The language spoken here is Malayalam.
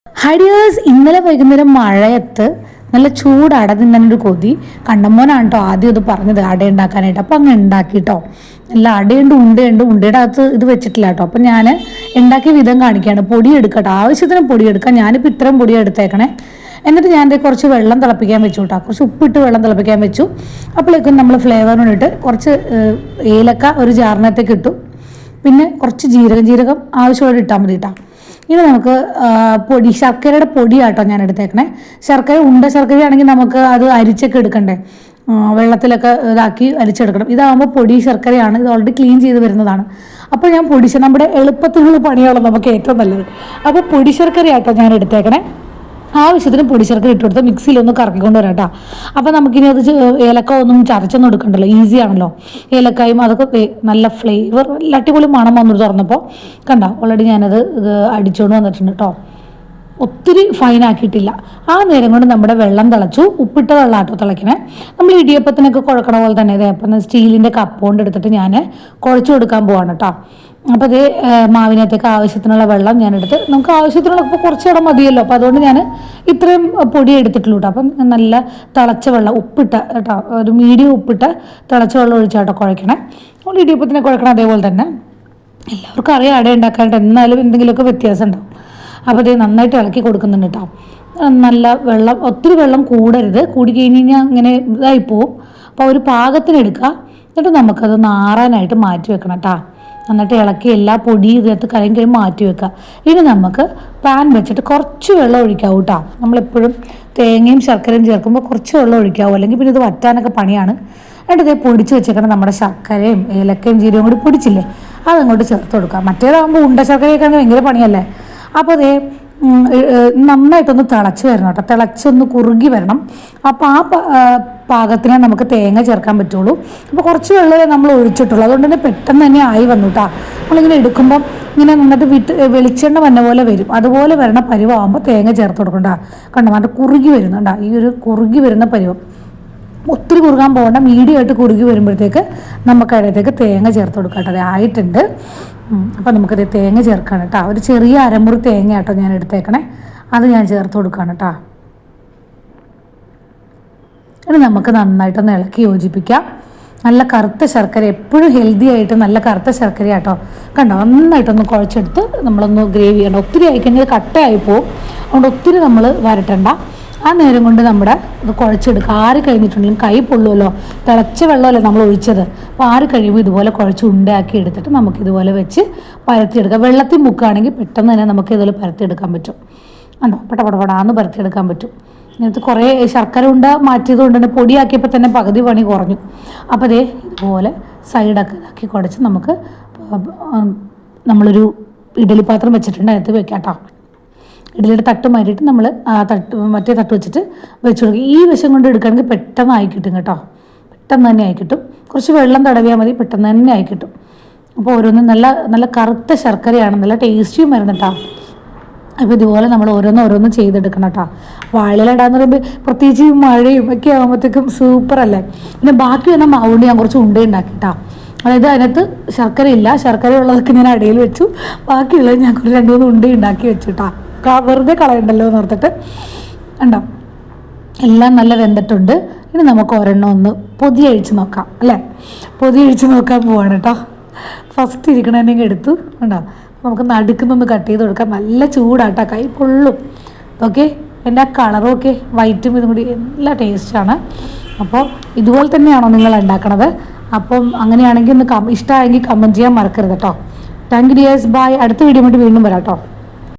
ഹൈഡിയേഴ്സ് ഇന്നലെ വൈകുന്നേരം മഴയത്ത് നല്ല ചൂട് അട തിന്നാനൊരു കൊതി. കണ്ണമ്മോനാണ് കേട്ടോ ആദ്യം ഇത് പറഞ്ഞത് അട ഉണ്ടാക്കാനായിട്ട്. അപ്പം അങ്ങ് ഉണ്ടാക്കിട്ടോ. നല്ല അടയുണ്ട്, ഉണ്ടയുണ്ട്. ഉണ്ടയുടെ അകത്ത് ഇത് വെച്ചിട്ടില്ല കേട്ടോ. അപ്പം ഞാൻ ഉണ്ടാക്കിയ വിധം കാണിക്കുകയാണ്. പൊടി എടുക്കട്ടോ, ആവശ്യത്തിന് പൊടി എടുക്കാം. ഞാനിപ്പോൾ ഇത്രയും പൊടിയാണ് എടുത്തേക്കണേ. എന്നിട്ട് ഞാൻ കുറച്ച് വെള്ളം തിളപ്പിക്കാൻ വെച്ചു കേട്ടോ. കുറച്ച് ഉപ്പിട്ട് വെള്ളം തിളപ്പിക്കാൻ വെച്ചു. അപ്പോഴേക്കും നമ്മൾ ഫ്ലേവറിനിട്ട് കുറച്ച് ഏലക്ക ഒരു ജാറിനകത്തേക്ക് ഇട്ടു. പിന്നെ കുറച്ച് ജീരകം ആവശ്യമുള്ള ഇട്ടാൽ മതി കേട്ടോ. ഇനി നമുക്ക് ശർക്കരയുടെ പൊടിയാട്ടോ ഞാൻ എടുത്തേക്കണേ. ശർക്കരയാണെങ്കിൽ നമുക്ക് അത് അരിച്ചൊക്കെ എടുക്കണ്ടേ, വെള്ളത്തിലൊക്കെ ഇതാക്കി അരിച്ചെടുക്കണം. ഇതാകുമ്പോൾ പൊടി ശർക്കരയാണ്, ഇത് ഓൾറെഡി ക്ലീൻ ചെയ്ത് വരുന്നതാണ്. അപ്പോൾ ഞാൻ നമ്മുടെ എളുപ്പത്തിനുള്ള പണിയാണല്ലോ നമുക്ക് ഏറ്റവും നല്ലത്. അപ്പോൾ പൊടി ശർക്കരയാട്ടോ ഞാൻ എടുത്തേക്കണേ. ആവശ്യത്തിന് പൊടി ശർക്കര ഇട്ട് കൊടുത്ത് മിക്സിയിലൊന്ന് കറക്കിക്കൊണ്ട് വരാം കേട്ടോ. അപ്പോൾ നമുക്കിനി അത് ഏലക്ക ഒന്നും ചതച്ചൊന്നും എടുക്കണ്ടല്ലോ, ഈസി ആണല്ലോ. ഏലക്കായും അതൊക്കെ നല്ല ഫ്ലേവർ, നല്ല അടിപൊളി മണം വന്നിട്ട് തുറന്നപ്പോൾ കണ്ടോ, ഓൾറെഡി ഞാനത് അടിച്ചുകൊണ്ട് വന്നിട്ടുണ്ട് കേട്ടോ. ഒത്തിരി ഫൈനാക്കിയിട്ടില്ല. ആ നേരം കൊണ്ട് നമ്മുടെ വെള്ളം തിളച്ചു. ഉപ്പിട്ട വെള്ളമാട്ടോ തിളയ്ക്കണേ. നമ്മൾ ഇടിയപ്പത്തിനൊക്കെ കുഴക്കണ പോലെ തന്നെ ഇതേ അപ്പം സ്റ്റീലിൻ്റെ കപ്പ് കൊണ്ട് എടുത്തിട്ട് ഞാൻ കുഴച്ച് കൊടുക്കാൻ പോവാണ് കേട്ടോ. അപ്പോൾ അതേ മാവിനകത്തേക്ക് ആവശ്യത്തിനുള്ള വെള്ളം ഞാനെടുത്ത്, നമുക്ക് ആവശ്യത്തിനുള്ള ഇപ്പോൾ കുറച്ച് ഇടം മതിയല്ലോ. അപ്പോൾ അതുകൊണ്ട് ഞാൻ ഇത്രയും പൊടി എടുത്തിട്ടുള്ളൂ കേട്ടോ. അപ്പം നല്ല തിളച്ച വെള്ളം ഉപ്പിട്ട കേട്ടോ, ഒരു മീഡിയം ഉപ്പിട്ട് തിളച്ച വെള്ളം ഒഴിച്ചാട്ടോ കുഴക്കണേ. നമ്മൾ ഇടിയപ്പത്തിനെ കുഴക്കണം അതേപോലെ തന്നെ. എല്ലാവർക്കും അറിയാം അട ഉണ്ടാക്കാനായിട്ട്, എന്നാലും എന്തെങ്കിലുമൊക്കെ വ്യത്യാസം ഉണ്ടാവും. അപ്പോൾ ഇത് നന്നായിട്ട് ഇളക്കി കൊടുക്കുന്നുണ്ട് കേട്ടോ. നല്ല വെള്ളം, ഒത്തിരി വെള്ളം കൂടരുത്. കൂടി കഴിഞ്ഞ് കഴിഞ്ഞാൽ ഇങ്ങനെ ഇതായിപ്പോവും. അപ്പോൾ ഒരു പാകത്തിന് എടുക്കുക. എന്നിട്ട് നമുക്കത് നാറാനായിട്ട് മാറ്റി വെക്കണം കേട്ടോ. എന്നിട്ട് ഇളക്കി എല്ലാ പൊടിയും ഇതിനകത്ത് കലയും മാറ്റി വെക്കുക. ഇനി നമുക്ക് പാൻ വെച്ചിട്ട് കുറച്ച് വെള്ളം ഒഴിക്കാവൂ കേട്ടോ. നമ്മളെപ്പോഴും തേങ്ങയും ശർക്കരയും ചേർക്കുമ്പോൾ കുറച്ച് വെള്ളം ഒഴിക്കാവൂ, അല്ലെങ്കിൽ പിന്നെ ഇത് വറ്റാനൊക്കെ പണിയാണ്. എന്നിട്ട് ഇതേ പൊടിച്ച് വെച്ചേക്കണം നമ്മുടെ ശർക്കരയും ഏലക്കയും ജീരകവും കൂടി പൊടിച്ചില്ലേ, അതങ്ങോട്ട് ചേർത്ത് കൊടുക്കാം. മറ്റേതാകുമ്പോൾ ഉണ്ട ശർക്കരയൊക്കെ ഭയങ്കര പണിയല്ലേ. അപ്പോൾ അതേ നന്നായിട്ടൊന്ന് തിളച്ച് വരണം കേട്ടോ. തിളച്ചൊന്ന് കുറുകി വരണം. അപ്പോൾ ആ പാകത്തിനെ നമുക്ക് തേങ്ങ ചേർക്കാൻ പറ്റുള്ളൂ. അപ്പോൾ കുറച്ച് വെള്ളമേ നമ്മൾ ഒഴിച്ചിട്ടുള്ളൂ, അതുകൊണ്ട് തന്നെ പെട്ടെന്ന് തന്നെ ആയി വന്നു കേട്ടോ. നമ്മളിങ്ങനെ എടുക്കുമ്പം ഇങ്ങനെ നന്നായിട്ട് വെളിച്ചെണ്ണ വന്ന പോലെ വരും. അതുപോലെ വരണ പരുവാകുമ്പോൾ തേങ്ങ ചേർത്ത് കൊടുക്കണ്ട. കണ്ടോ, നല്ല കുറുകി വരുന്നുണ്ടോ, ഈ ഒരു കുറുകി വരുന്ന പരുവം. ഒത്തിരി കുറുകാൻ പോകണ്ട, മീഡിയം ആയിട്ട് കുറുകി വരുമ്പോഴത്തേക്ക് നമുക്ക് അതിനകത്തേക്ക് തേങ്ങ ചേർത്ത് കൊടുക്കാം കേട്ടോ. അത് ആയിട്ടുണ്ട്. അപ്പോൾ നമുക്കത് തേങ്ങ ചേർക്കണം കേട്ടോ. ഒരു ചെറിയ അരമുറി തേങ്ങ കേട്ടോ ഞാൻ എടുത്തേക്കണേ, അത് ഞാൻ ചേർത്ത് കൊടുക്കുകയാണ് കേട്ടോ. ഇനി നമുക്ക് നന്നായിട്ടൊന്ന് ഇളക്കി യോജിപ്പിക്കാം. നല്ല കറുത്ത ശർക്കര, എപ്പോഴും ഹെൽത്തി ആയിട്ട് നല്ല കറുത്ത ശർക്കര കേട്ടോ. കണ്ടോ, നന്നായിട്ടൊന്ന് കുഴച്ചെടുത്ത് നമ്മളൊന്ന് ഗ്രേവി ചെയ്യണം. ഒത്തിരി ആയിക്കഴിഞ്ഞാൽ കട്ടയായി പോവും, അതുകൊണ്ട് ഒത്തിരി നമ്മൾ വരട്ടണ്ട. ആ നേരം കൊണ്ട് നമ്മുടെ ഇത് കുഴച്ചെടുക്കുക. ആറി കഴിഞ്ഞിട്ടുണ്ടെങ്കിലും കൈ പൊള്ളുമല്ലോ, തിളച്ച വെള്ളമല്ലേ നമ്മൾ ഒഴിച്ചത്. അപ്പോൾ ആറി കഴിയുമ്പോൾ ഇതുപോലെ കുഴച്ച് ഉണ്ടാക്കി എടുത്തിട്ട് നമുക്കിതുപോലെ വെച്ച് പരത്തിയെടുക്കാം. വെള്ളത്തിൽ മുക്കുകയാണെങ്കിൽ പെട്ടെന്ന് തന്നെ നമുക്ക് ഇതുപോലെ പരത്തിയെടുക്കാൻ പറ്റും. കണ്ടോ, പടപടപടാന്ന് പരത്തിയെടുക്കാൻ പറ്റും. ഇതിനകത്ത് കുറേ ശർക്കര ഉണ്ട മാറ്റിയത് കൊണ്ട് തന്നെ പൊടിയാക്കിയപ്പോൾ തന്നെ പകുതി പണി കുറഞ്ഞു. അപ്പോൾ അതേ ഇതുപോലെ സൈഡൊക്കെ ഇതാക്കി കുഴച്ച് നമുക്ക് നമ്മളൊരു ഇഡലി പാത്രം വെച്ചിട്ടുണ്ട്, അതിനകത്ത് വെക്കാം കേട്ടോ. ഇഡലിയുടെ തട്ട് മാറ്റിയിട്ട് നമ്മൾ ആ മറ്റേ തട്ട് വെച്ചിട്ട് വെച്ച് കൊടുക്കും. ഈ വശം കൊണ്ട് എടുക്കുകയാണെങ്കിൽ പെട്ടെന്ന് ആയി കിട്ടും കേട്ടോ. പെട്ടെന്ന് തന്നെ ആയി കിട്ടും. കുറച്ച് വെള്ളം തടവിയാൽ മതി, പെട്ടെന്ന് തന്നെ ആയി കിട്ടും. അപ്പോൾ ഓരോന്നും നല്ല നല്ല കറുത്ത ശർക്കരയാണ്, നല്ല ടേസ്റ്റിയും വരുന്നു കേട്ടോ. അപ്പോൾ ഇതുപോലെ നമ്മൾ ഓരോന്ന് ചെയ്തെടുക്കണം കേട്ടോ. വാഴയിലിടാന്ന് പറയുമ്പോൾ പ്രത്യേകിച്ച് മഴയും ഒക്കെ ആകുമ്പോഴത്തേക്കും സൂപ്പറല്ലേ. പിന്നെ ബാക്കി വന്ന മാവുകൊണ്ട് ഞാൻ കുറച്ച് ഉണ്ട ഉണ്ടാക്കി കേട്ടോ. അതായത് അതിനകത്ത് ശർക്കര ഇല്ല, ശർക്കര ഉള്ളതൊക്കെ ഞാൻ അടയിൽ വെച്ചു, ബാക്കിയുള്ളത് ഞാൻ കുറച്ച് 2-3 ഉണ്ട ഉണ്ടാക്കി വെച്ചു കേട്ടോ. വെറുതെ കളയണ്ടല്ലോ എന്ന് ഓർത്തിട്ട്. ഉണ്ടോ, എല്ലാം നല്ല വെന്തിട്ടുണ്ട്. ഇനി നമുക്ക് ഒരെണ്ണം ഒന്ന് പൊതി അഴിച്ച് നോക്കാം അല്ലേ. പൊതി അഴിച്ച് നോക്കാൻ പോവാണ് കേട്ടോ. ഫസ്റ്റ് ഇരിക്കണമെങ്കിൽ എടുത്തു. ഉണ്ടോ, നമുക്ക് നടുക്കുന്നൊന്ന് കട്ട് ചെയ്ത് കൊടുക്കാം. നല്ല ചൂടാട്ടോ, കൈ പൊള്ളും. ഓക്കെ, എൻ്റെ ആ കളറും ഒക്കെ വൈറ്റും ഇതും കൂടി നല്ല ടേസ്റ്റാണ്. അപ്പോൾ ഇതുപോലെ തന്നെയാണോ നിങ്ങൾ ഉണ്ടാക്കണത്? അപ്പം അങ്ങനെയാണെങ്കിൽ ഒന്ന് ഇഷ്ടമായെങ്കിൽ കമൻറ്റ് ചെയ്യാൻ മറക്കരുത് കേട്ടോ. Thank you dears, bye. അടുത്ത വീഡിയോ വീണ്ടും വരാം കേട്ടോ.